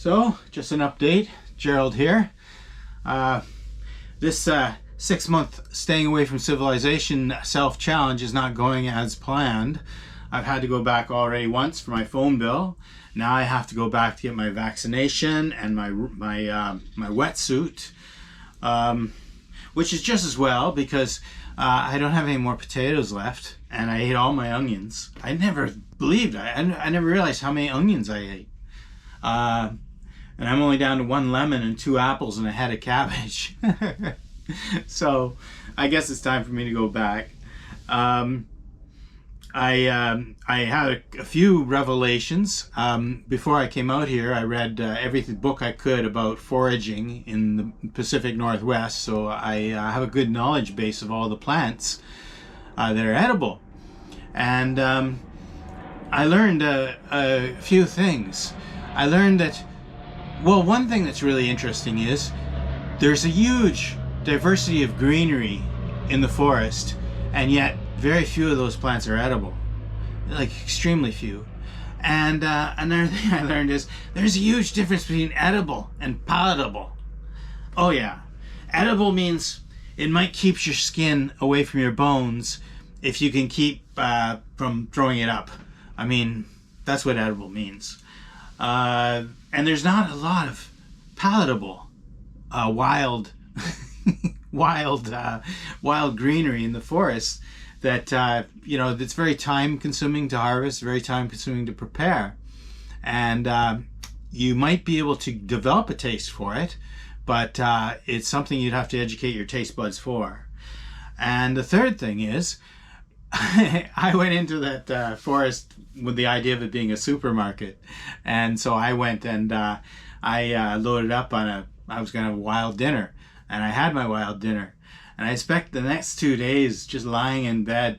So, just an update. Gerald here. This 6-month staying away from civilization self-challenge is not going as planned. I've had to go back already once for my phone bill. Now I have to go back to get my vaccination and my wetsuit, which is just as well because I don't have any more potatoes left, and I ate all my onions. I never believed, I never realized how many onions I ate. And I'm only down to 1 lemon and 2 apples and a head of cabbage. So I guess it's time for me to go back. I had a few revelations. Before I came out here, I read every book I could about foraging in the Pacific Northwest, so I have a good knowledge base of all the plants that are edible. And I learned a few things. I learned that, well, one thing that's really interesting is there's a huge diversity of greenery in the forest, and yet very few of those plants are edible, like extremely few. And another thing I learned is there's a huge difference between edible and palatable. Oh yeah, edible means it might keep your skin away from your bones if you can keep from throwing it up. I mean, that's what edible means. And there's not a lot of palatable wild wild greenery in the forest that you know, that's very time consuming to harvest, very time consuming to prepare, and you might be able to develop a taste for it, but it's something you'd have to educate your taste buds for. And the third thing is I went into that forest with the idea of it being a supermarket, and so I went and I loaded up on I was gonna have a wild dinner, and I had my wild dinner. And I spent the next 2 days just lying in bed,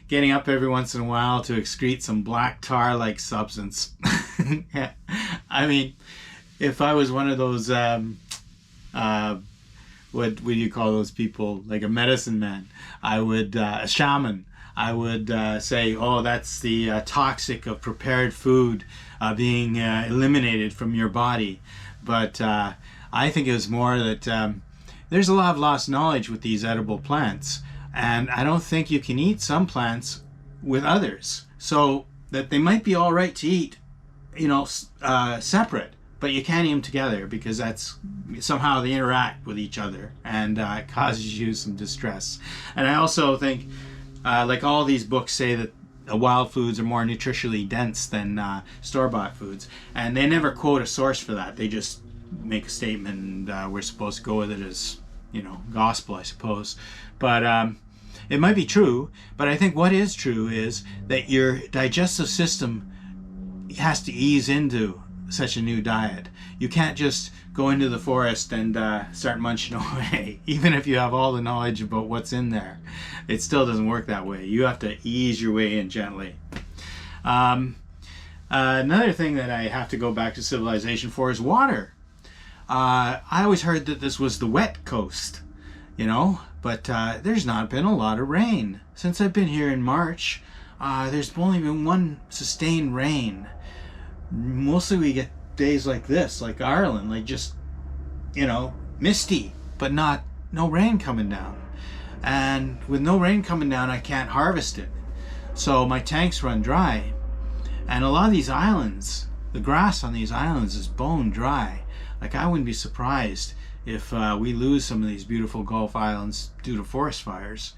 getting up every once in a while to excrete some black tar-like substance. I mean, if I was one of those, what do you call those people, like a medicine man, I would, a shaman, I would say, oh, that's the toxic of prepared food being eliminated from your body. But I think it was more that there's a lot of lost knowledge with these edible plants, and I don't think you can eat some plants with others. So that they might be all right to eat, you know, separate, but you can't eat them together because that's somehow they interact with each other, and it causes you some distress. And I also think, like all these books say, that wild foods are more nutritionally dense than store-bought foods, and they never quote a source for that. They just make a statement, and we're supposed to go with it as, you know, gospel, I suppose. But it might be true, but I think what is true is that your digestive system has to ease into such a new diet. You can't just go into the forest and start munching away. Even if you have all the knowledge about what's in there, it still doesn't work that way. You have to ease your way in gently. Another thing that I have to go back to civilization for is water. I always heard that this was the wet coast, you know, but there's not been a lot of rain. Since I've been here in March, there's only been one sustained rain. Mostly we get days like this, like Ireland, like just, you know, misty, but no rain coming down. And with no rain coming down, I can't harvest it. So my tanks run dry. And a lot of these islands, the grass on these islands is bone dry. Like, I wouldn't be surprised if we lose some of these beautiful Gulf Islands due to forest fires,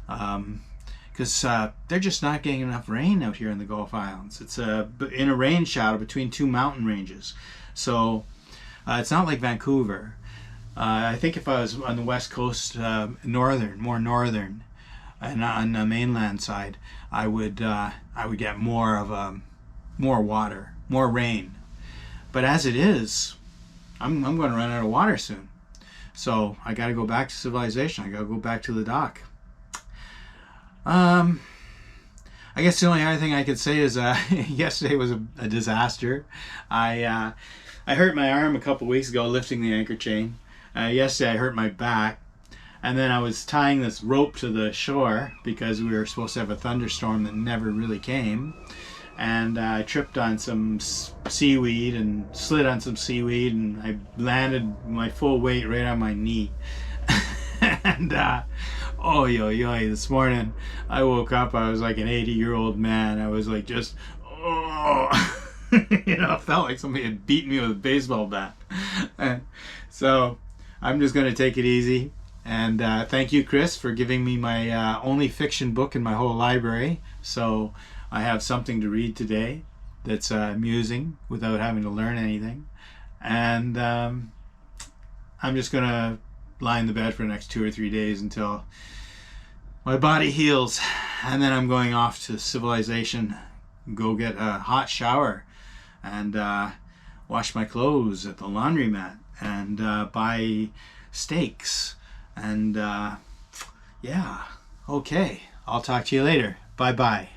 because they're just not getting enough rain out here in the Gulf Islands. It's in a rain shadow between 2 mountain ranges, so it's not like Vancouver. I think if I was on the west coast, more northern, and on the mainland side, I would get more water, more rain. But as it is, I'm going to run out of water soon. So I got to go back to civilization. I got to go back to the dock. I guess the only other thing I could say is yesterday was a disaster. I hurt my arm a couple weeks ago lifting the anchor chain. Yesterday I hurt my back. And then I was tying this rope to the shore because we were supposed to have a thunderstorm that never really came. and I tripped on some seaweed and slid on some seaweed, and I landed my full weight right on my knee. And oh yo yo, this morning I woke up, I was like an 80-year-old man. I was like, just oh. You know, it felt like somebody had beaten me with a baseball bat. So I'm just going to take it easy. And thank you, Chris, for giving me my only fiction book in my whole library. So I have something to read today that's amusing without having to learn anything. And I'm just going to lie in the bed for the next 2 or 3 days until my body heals. And then I'm going off to Civilization, go get a hot shower, and wash my clothes at the laundromat, and buy steaks, and yeah, okay, I'll talk to you later. Bye bye.